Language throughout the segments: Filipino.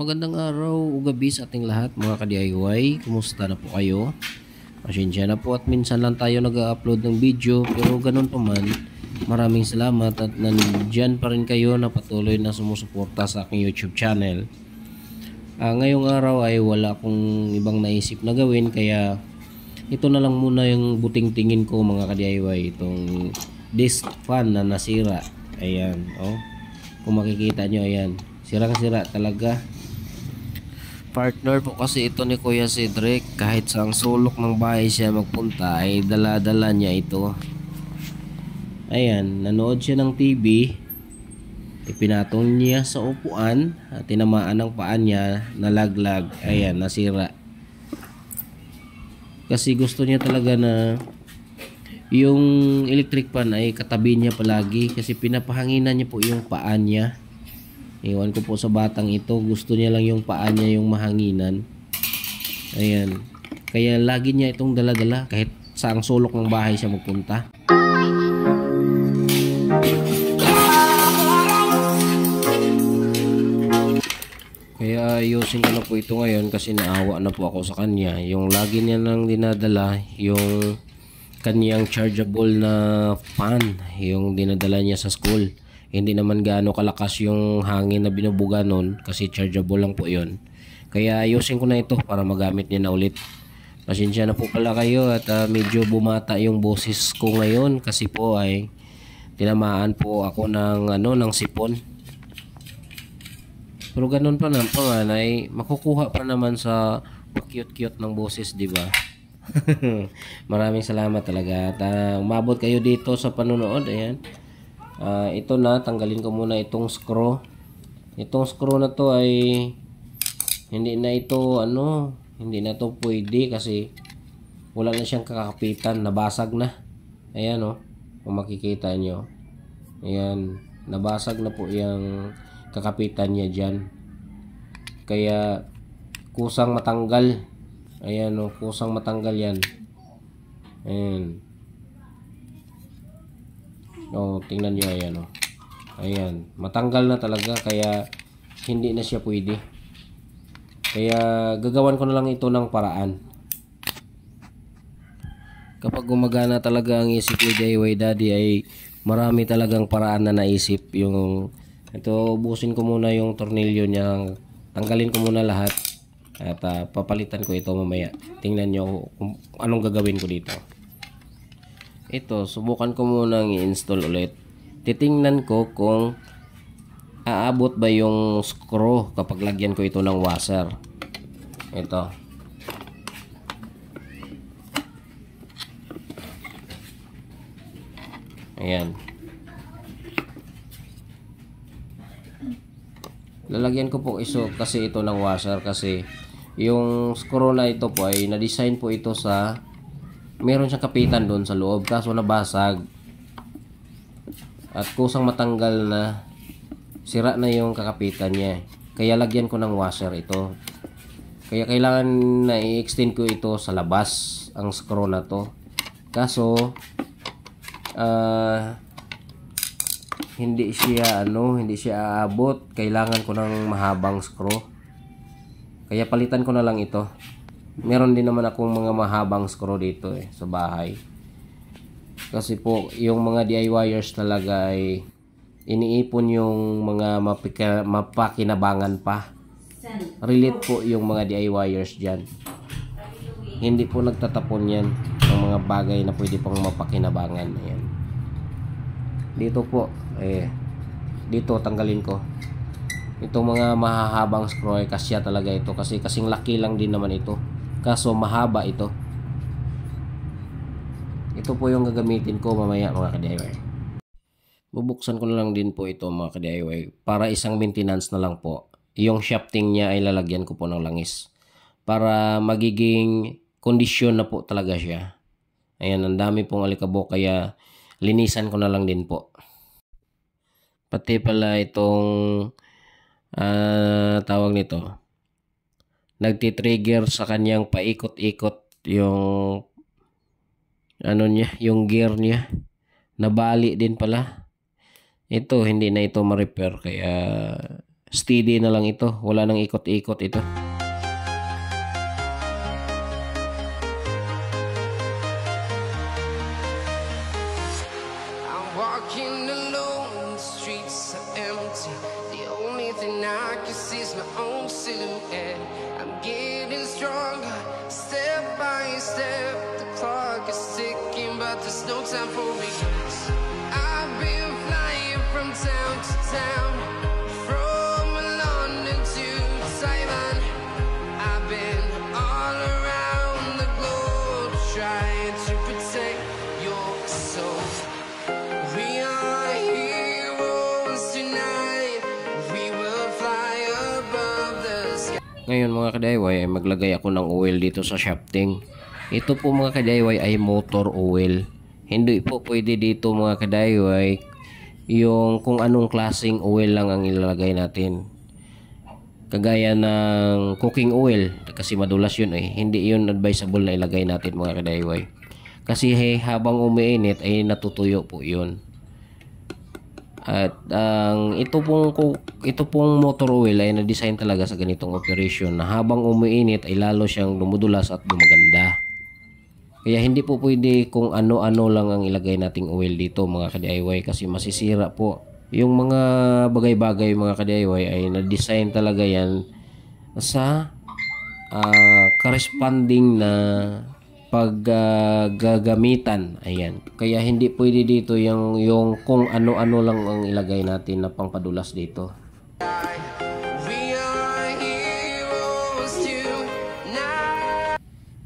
magandang araw o gabi sa ating lahat mga ka-DIY. Kumusta na po kayo? Pasensya na po at minsan lang tayo nag-upload ng video, pero ganun pa man, maraming salamat at nandyan pa rin kayo na patuloy na sumusuporta sa aking YouTube channel. Ngayong araw ay wala akong ibang naisip na gawin, kaya ito na lang muna yung buting tingin ko mga ka-DIY. Itong disc fan na nasira. Ayan, oh. Kung makikita nyo, ayan, sirang-sira talaga. Partner po kasi ito ni Kuya Cedric. Kahit saang sulok ng bahay siya magpunta ay dala-dala niya ito. Ayan, nanood siya ng TV, ipinatong niya sa upuan at tinamaan ng paa niya, nalaglag. Ayan, nasira. Kasi gusto niya talaga na yung electric fan ay katabi niya palagi, kasi pinapahanginan niya po yung paa niya. Iwan ko po sa batang ito, gusto niya lang yung paa niya yung mahanginan. Ayan, kaya lagi niya itong dala-dala kahit saang sulok ng bahay siya magpunta. Kaya ayusin ko na po ito ngayon kasi naawa na po ako sa kanya. Yung lagi niya nang dinadala yung kanyang chargeable na fan, yung dinadala niya sa school. Hindi naman gaano kalakas yung hangin na binubuga nun kasi chargeable lang po yun. Kaya ayusin ko na ito para magamit niya na ulit. Pasensya na po pala kayo at medyo bumata yung boses ko ngayon kasi po ay tinamaan po ako ng sipon. Pero ganun pa naman ay makukuha pa naman sa cute-cute ng boses, di ba? Maraming salamat talaga at umabot kayo dito sa panonood. Ayan, ito na, tanggalin ko muna itong screw. Itong screw na to ay hindi na to pwede kasi wala na siyang kakapitan, nabasag na. Ayan, oh, kung makikita nyo, ayan, nabasag na po yung kakapitan niya dyan, kaya kusang matanggal. Ayan, oh, kusang matanggal yan. Ayan, oh, tingnan nyo. Ayan, oh, ayan, matanggal na talaga, kaya hindi na siya pwede. Kaya gagawan ko na lang ito ng paraan. Kapag gumagana talaga ang isip ni DIY Daddy ay marami talagang paraan na naisip. Yung ito, ubusin ko muna yung tornilyo niya, tanggalin ko muna lahat at papalitan ko ito mamaya. Tingnan nyo kung anong gagawin ko dito. Ito, subukan ko muna i-install ulit. Titingnan ko kung aabot ba yung screw kapag lagyan ko ito ng washer. Ito, ayan, lalagyan ko po kasi ito ng washer kasi yung screw na ito po ay na-design po ito sa meron siyang kapitan doon sa loob, kaso nabasag at kusang matanggal na, sira na yung kakapitan niya. Kaya lagyan ko ng washer ito. Kaya kailangan na i-extend ko ito sa labas ang screw na to. Kaso hindi siya aabot. Kailangan ko ng mahabang screw. Kaya palitan ko na lang ito. Meron din naman akong mga mahabang screw dito sa bahay. Kasi po yung mga DIYers talaga ay iniipon yung mga mapakinabangan pa. Relate po yung mga DIYers dyan. Hindi po nagtatapon yan ng mga bagay na pwede pang mapakinabangan. Ayan. Dito po dito tanggalin ko itong mga mahahabang screw. Kasya talaga ito kasi kasing laki lang din naman ito, kaso mahaba ito. Ito po yung gagamitin ko mamaya mga ka-DIY. Bubuksan ko na lang din po ito mga ka-DIY para isang maintenance na lang po. Yung shafting niya ay lalagyan ko po ng langis para magiging kondisyon na po talaga siya. Ayan, ang dami pong alikabok kaya linisan ko na lang din po. Pati pala itong tawag nito, nagtitrigger sa kanyang paikot-ikot yung yung gear niya, nabali din pala. Ito hindi na ito ma-repair kaya steady na lang ito. Wala nang ikot-ikot ito. Walking alone, the streets are empty. The only thing I can see is my own silhouette. I'm getting stronger, step by step. The clock is ticking, but there's no time for regrets. I've been flying from town to town, from London to Taiwan. I've been all around the globe trying to protect your soul. We are heroes tonight. We will fly above the sky. Ngayon mga kadayway ay maglagay ako ng oil dito sa shafting. Ito po mga kadayway ay motor oil. Hindi po pwede dito mga kadayway yung kung anong klaseng oil lang ang ilalagay natin. Kagaya ng cooking oil kasi madulas yun eh. Hindi yun advisable na ilagay natin mga kadayway. Kasi habang umiinit ay natutuyo po yun. At ito pong motor oil ay na-design talaga sa ganitong operation na habang umiinit ay lalo siyang dumudulas at gumaganda. Kaya hindi po pwede kung ano-ano lang ang ilagay nating oil dito mga ka-DIY kasi masisira po. Yung mga bagay-bagay mga ka-DIY ay na-design talaga yan sa corresponding na paggagamitan. Ayan. Kaya hindi pwede dito yung kung ano-ano lang ang ilagay natin na pangpadulas dito.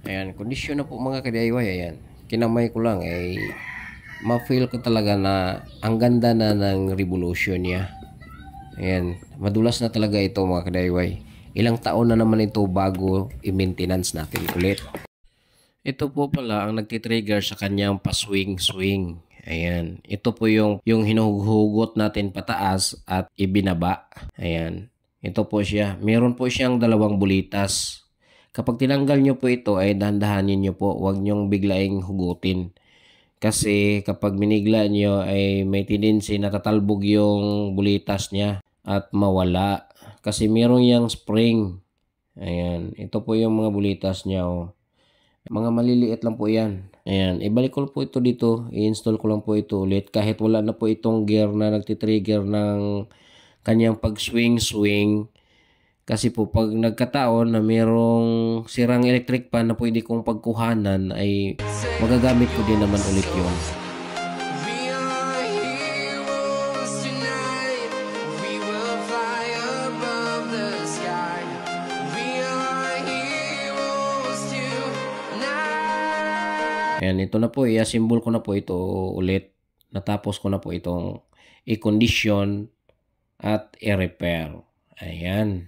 Ayan, kondisyon na po mga ka-DIY. Ayan. Kinamay ko lang ay ma-feel ko talaga na ang ganda na ng revolution niya. Ayan, madulas na talaga ito mga ka-DIY. Ilang taon na naman ito bago i-maintenance natin ulit. Ito po pala ang nagtitrigger sa kanyang paswing-swing. Ayan. Ito po yung hinuhugot natin pataas at ibinaba. Ayan. Ito po siya. Meron po siyang dalawang bulitas. Kapag tinanggal nyo po ito ay dahan-dahanin nyo po. Huwag nyong biglaing hugutin. Kasi kapag minigla nyo ay may tendency na tatalbog yung bulitas niya at mawala. Kasi meron yung spring. Ayan. Ito po yung mga bulitas niya. Oh. Mga maliliit lang po yan. Ayan, ibalik ko po ito dito. I-install ko lang po ito ulit. Kahit wala na po itong gear na nagtitrigger ng kanyang pag-swing-swing. Kasi po pag nagkataon na mayroong sirang electric pan na pwede kong pagkuhanan ay magagamit ko din naman ulit yun. Ayan, ito na po, i-assemble ko na po ito ulit. Natapos ko na po itong i-condition at i-repair. Ayan.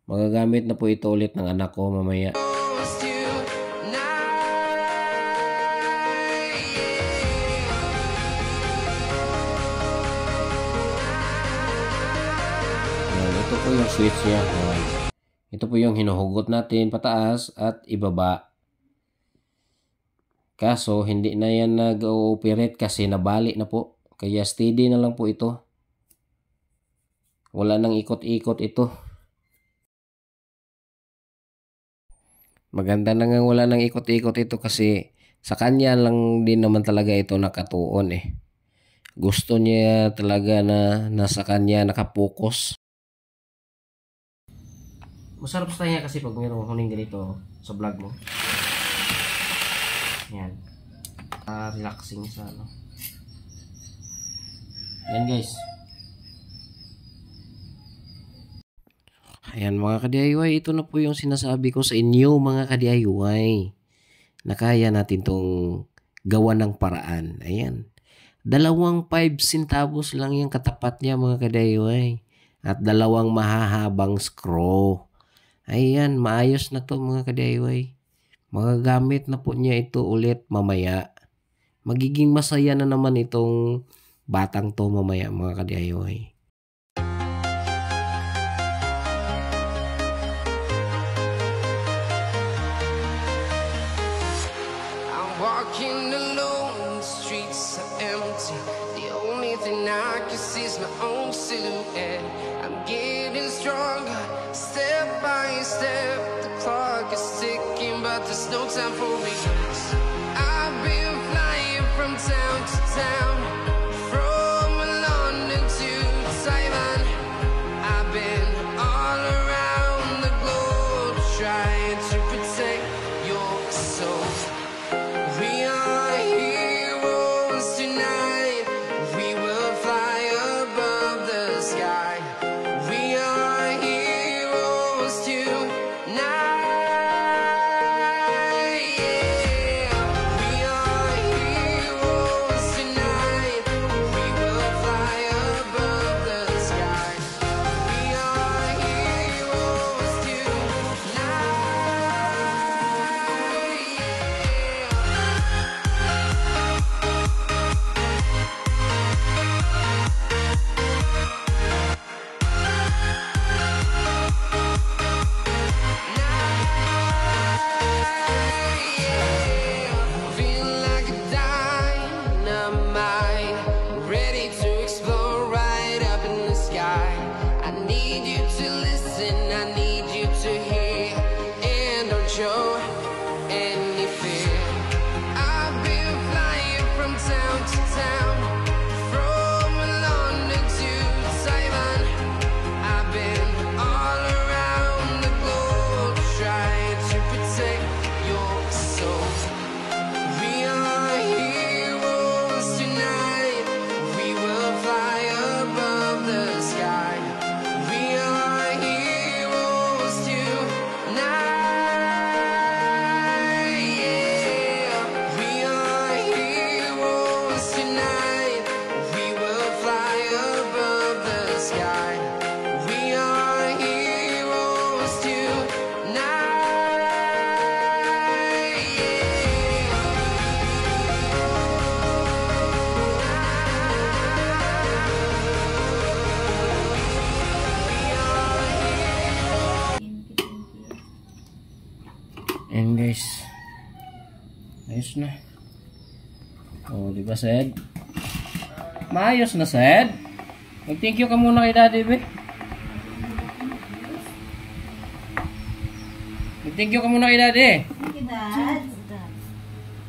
Magagamit na po ito ulit ng anak ko mamaya. Ayan, ito po yung switch niya. Ayan. Ito po yung hinuhugot natin pataas at ibaba. Kaso, hindi na yan nag-ooperate kasi nabali na po. Kaya steady na lang po ito. Wala nang ikot-ikot ito. Maganda na nga wala nang ikot-ikot ito kasi sa kanya lang din naman talaga ito nakatuon eh. Gusto niya talaga na nasa kanya nakapokus. Masarap sa kanya kasi pag mayroong huling ganito sa vlog mo. Yan. Relaxing sa ano. Yan guys. Ayan mga ka-DIY, ito na po yung sinasabi ko sa inyo mga ka-DIY. Na kaya natin tong gawa ng paraan. Ayan. 2 centavos lang yung katapat niya mga ka-DIY. At 2 mahahabang screw. Ayan, maayos na to mga ka-DIY. Magagamit na po niya ito ulit mamaya. Magiging masaya na naman itong batang to mamaya mga ka-DIY. I'm walking alone, the streets are empty. The only thing I can see is my own silhouette. I'm getting stronger, step by step. The clock is ticking, but there's no time for me. I've been flying from town to town, from London to Taiwan. I've been all around the globe trying to protect your soul. We are heroes tonight. We will fly above the sky. We are heroes tonight. Yeah. We are heroes tonight. We will fly above the sky. We are heroes tonight. Feel like a dynamite, ready to explode right up in the sky. I need you to listen, I need you to hear, and don't show any fear. I've been flying from town to town, from London to Taiwan. I've been all around the globe trying to protect your soul. We are heroes tonight. We will fly above the sky. We are heroes tonight. Yeah. We are heroes tonight. We will fly above the sky. We are heroes tonight. And guys, ayos na. Oh, di ba, Sed? Maayos na, Sed. Mag-thank you ka muna kay Daddy, be. Mag-thank you ka muna kay Daddy. Thank you, Dad.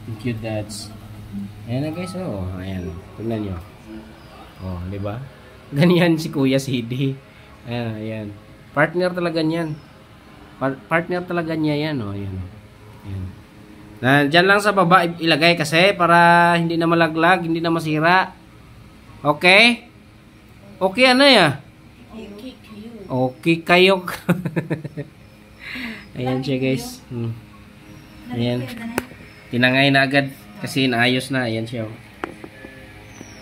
Thank you, Dads. Ayan na, guys. Oh, ayan. Tignan nyo. Oh, di ba? Ganyan si Kuya CD. Ayan, ayan. Partner talaga niyan. Partner talaga niya yan. Oh, ayan. Ayan. Na, dyan lang sa baba ilagay kasi para hindi na malaglag, hindi na masira. Okay? Okay, ano ya? Okay kayo. Ayan siya, guys. Ayan. Tinangay na agad kasi naayos na. Ayan siya.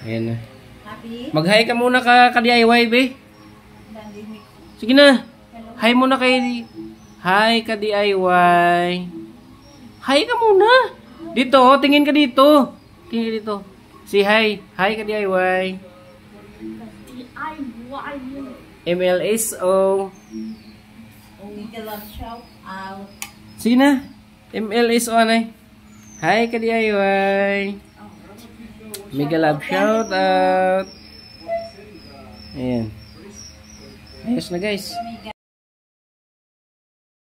Ayan na. Mag-hi ka muna ka DIY, be. Sige na. Hi muna kay... Hi ka DIY. Hi ka muna. Dito, tingin ka dito. Tingin ka dito. Say hi. Hi ka DIY. MLSO. Sige na. MLSO anay. Hi ka DIY. Mega love shout out. Ayan. Ayos na, guys.